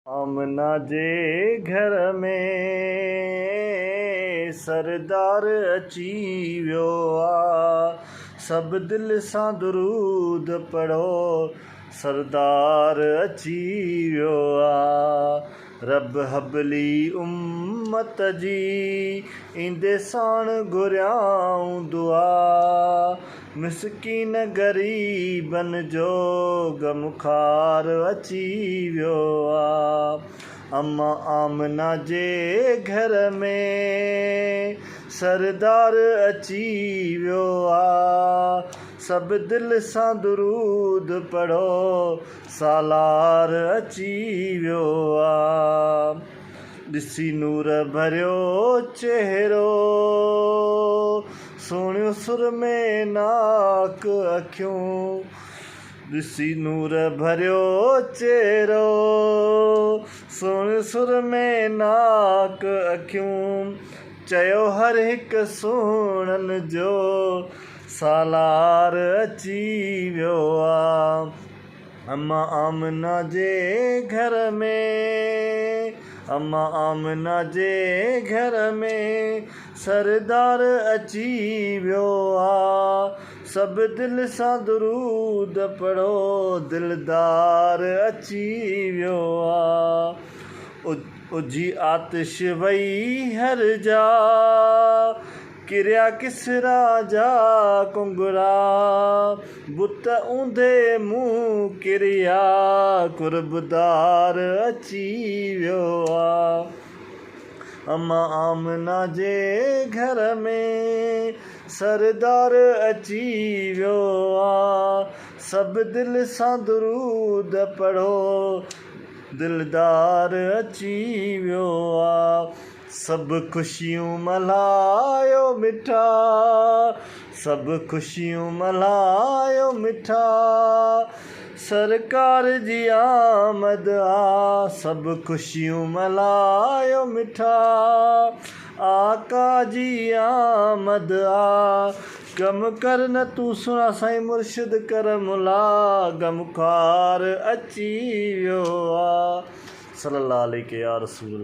आमना जे घर में सरदार अची वियो आहे। सभु दिलि सां दुरूद पढ़ो, सरदार अची वियो आहे। रब हबली उम्मत जी ईंदे साण घुरियाऊं दुआ। मिसकीन ग़रीबनि जो ग़मख़ार अची वियो आहे। अम्मा आमना जे घर में सरदार अची वियो आहे। सभु दिलि सां दुरूद पढ़ो, सालार अची वियो आहे। ॾिसी नूर भरियो चहिरो, सुहिणियूं सुरमे नाक अखियूं। ॾिसी नूर भरियो चहिरो, सुहिणियूं सुरमे नाक अखियूं। चयो हर हिकु सुहिणनि जो सालार अची वियो आहे। अम्मा आमना जे घर में, अम्मा आमना जे घर में सरदार अची वियो आहे। सभु दिलि सां दुरूद पढ़ो, दिलदार अची वियो आहे। उजी आतिश वई हर जा, किरिया किसरा जा कुंगरा। बुत ऊंधे मुंहुं किरिया, कुर्बदार अची वियो आहे। अम्मा आमना जे घर में सरदार अची वियो आहे। सभु दिलि सां दुरूद पढ़ो, दिलदार अची वियो आहे। सभु ख़ुशियूं मल्हायो मिठा, सभु ख़ुशियूं मल्हायो मिठा। सरकार जी आमद आ, सभु ख़ुशियूं मल्हायो मिठा। आका जी आमद आ, गम कर न तूं सुना साईं मुर्शिद करमुला। ग़मख़ार अची वियो आहे। सल्लल्लाहु अलैहि या रसूल।